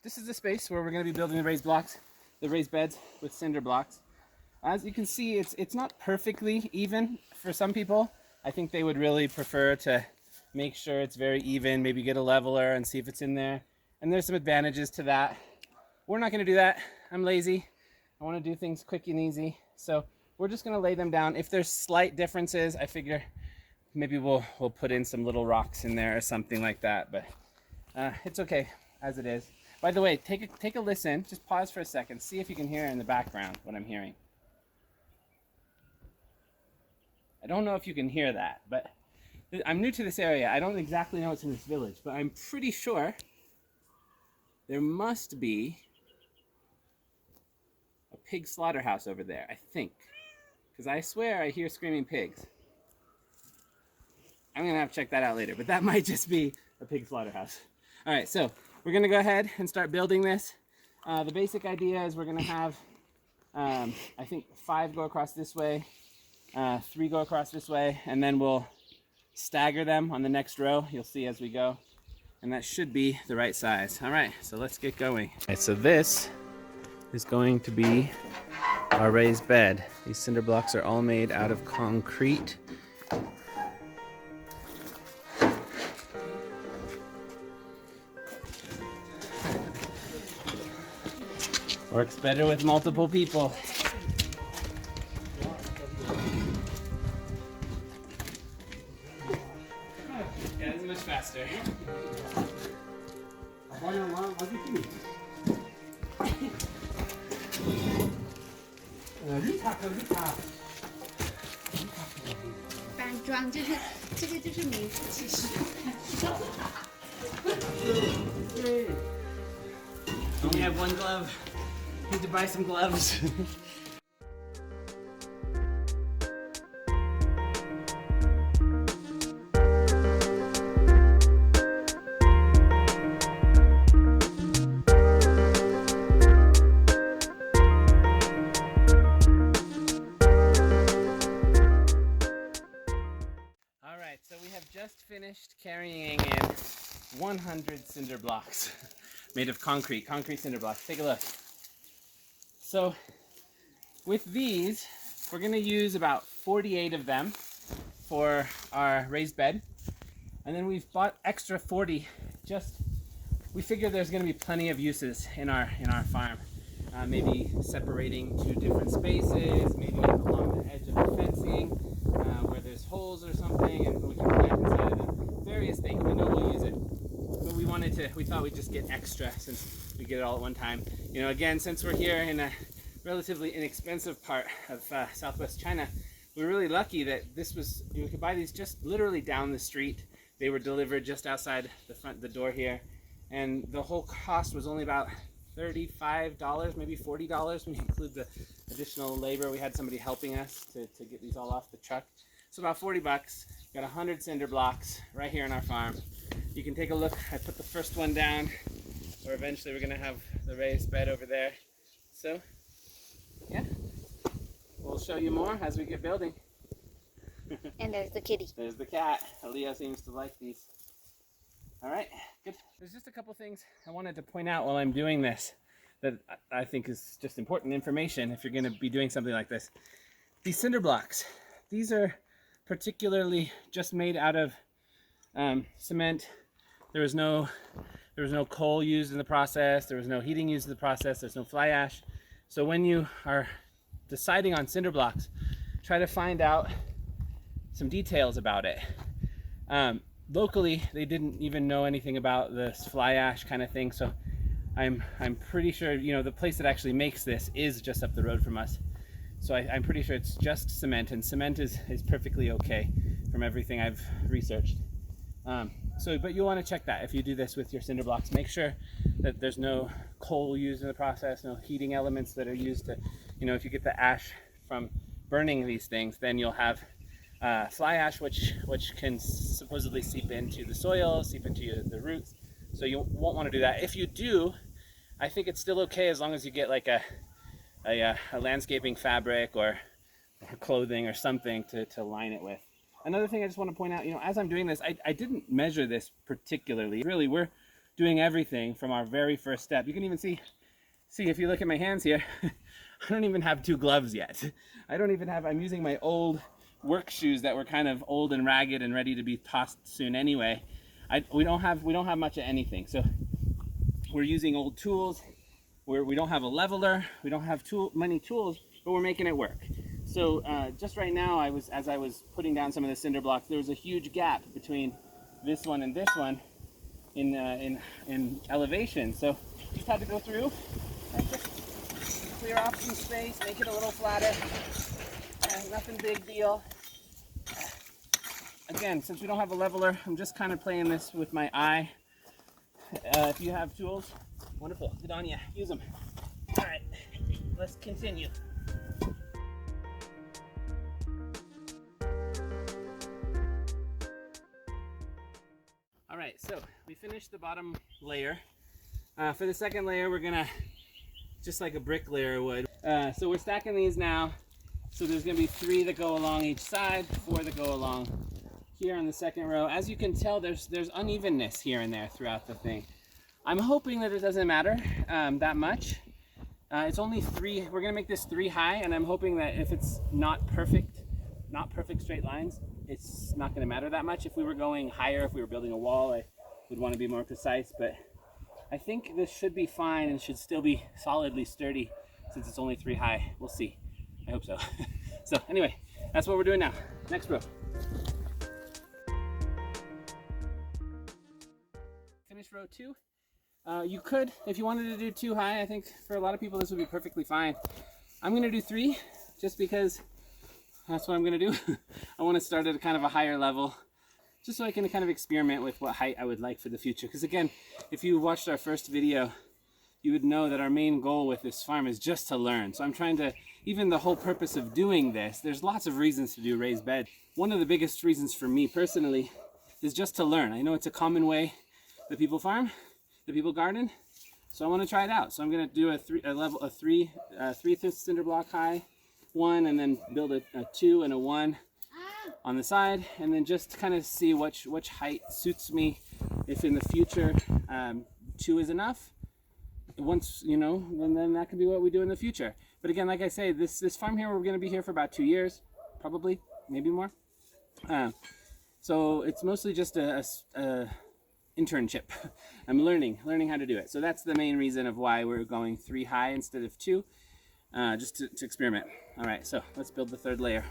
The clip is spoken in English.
This is the space where we're going to be building the raised blocks, the raised beds with cinder blocks. As you can see, it's not perfectly even for some people. I think they would really prefer to make sure it's very even, maybe get a leveler and see if it's in there. And there's some advantages to that. We're not going to do that. I'm lazy. I want to do things quick and easy. So we're just going to lay them down. If there's slight differences, I figure maybe we'll put in some little rocks in there or something like that. But it's okay as it is. By the way, take a listen. Just pause for a second. See if you can hear in the background what I'm hearing. I don't know if you can hear that, but I'm new to this area. I don't exactly know what's in this village, but I'm pretty sure there must be a pig slaughterhouse over there, I think. Because I swear I hear screaming pigs. I'm going to have to check that out later, but that might just be a pig slaughterhouse. All right, so we're going to go ahead and start building this. The basic idea is we're going to have, I think, 5 go across this way, 3 go across this way, and then we'll stagger them on the next row. You'll see as we go. And that should be the right size. All right, so let's get going. All right, so this is going to be our raised bed. These cinder blocks are all made out of concrete. Works better with multiple people. Yeah, it's much faster. Only have one glove. Need to buy some gloves. Alright, so we have just finished carrying in 100 cinder blocks made of concrete cinder blocks. Take a look. So with these, we're going to use about 48 of them for our raised bed. And then we've bought extra 40. We figure there's going to be plenty of uses in our farm. Maybe separating 2 different spaces, maybe along the edge of the fencing where there's holes or something, and we can plant inside of them. Various things. We know we'll use it. But we thought we'd just get extra since we get it all at one time. You know, again, since we're here in a relatively inexpensive part of southwest China, we're really lucky that we could buy these just literally down the street. They were delivered just outside the door here, and the whole cost was only about $35, maybe $40 when you include the additional labor. We had somebody helping us to get these all off the truck. So about 40 bucks. Got 100 cinder blocks right here on our farm. You can take a look. I put the first one down, or eventually we're going to have the raised bed over there. So, yeah, we'll show you more as we get building. And there's the kitty. There's the cat. Aaliyah seems to like these. All right, good. There's just a couple things I wanted to point out while I'm doing this that I think is just important information if you're going to be doing something like this. These cinder blocks, these are particularly just made out of cement. There was no coal used in the process. There was no heating used in the process. There's no fly ash. So when you are deciding on cinder blocks, try to find out some details about it. Locally, they didn't even know anything about this fly ash kind of thing. So I'm pretty sure, you know, the place that actually makes this is just up the road from us. So I'm pretty sure it's just cement, and cement is perfectly okay from everything I've researched. But you'll want to check that if you do this with your cinder blocks. Make sure that there's no coal used in the process, no heating elements that are used to, you know, if you get the ash from burning these things, then you'll have fly ash, which can supposedly seep into the soil, seep into the roots. So you won't want to do that. If you do, I think it's still okay as long as you get like a landscaping fabric or clothing or something to line it with. Another thing I just want to point out, you know, as I'm doing this, I didn't measure this particularly. Really, we're doing everything from our very first step. You can even see if you look at my hands here, I don't even have 2 gloves yet. I'm using my old work shoes that were kind of old and ragged and ready to be tossed soon anyway. We don't have much of anything. So we're using old tools. We don't have a leveler. We don't have many tools, but we're making it work. So just right now, as I was putting down some of the cinder blocks, there was a huge gap between this one and this one in elevation. So just had to go through and just clear off some space, make it a little flatter. Nothing big deal. Again, since we don't have a leveler, I'm just kind of playing this with my eye. If you have tools, wonderful. Good on you. Use them. All right, let's continue. All right, so we finished the bottom layer. For the second layer, we're gonna, just like a brick layer would. So we're stacking these now. So there's gonna be 3 that go along each side, 4 that go along here on the second row. As you can tell, there's unevenness here and there throughout the thing. I'm hoping that it doesn't matter that much. It's only 3, we're gonna make this 3 high, and I'm hoping that if it's not perfect straight lines, it's not gonna matter that much. If we were going higher, if we were building a wall, I would wanna be more precise, but I think this should be fine and should still be solidly sturdy since it's only 3 high. We'll see. I hope so. So anyway, that's what we're doing now. Next row. Finish row 2. You could, if you wanted to do 2 high, I think for a lot of people this would be perfectly fine. I'm gonna do 3 just because that's what I'm gonna do. I wanna start at a kind of a higher level just so I can kind of experiment with what height I would like for the future. Because again, if you watched our first video, you would know that our main goal with this farm is just to learn. So I'm trying to, even the whole purpose of doing this, there's lots of reasons to do raised bed. One of the biggest reasons for me personally is just to learn. I know it's a common way that people farm, that people garden, so I want to try it out. So I'm going to do a 3 cinder block high one, and then build a 2 and a 1 on the side, and then just kind of see which height suits me. If in the future 2 is enough, once, you know, then that could be what we do in the future. But again, like I say, this farm here, we're going to be here for about 2 years, probably, maybe more. So it's mostly just a internship. I'm learning how to do it. So that's the main reason of why we're going 3 high instead of 2, just to experiment. All right, so let's build the 3rd layer.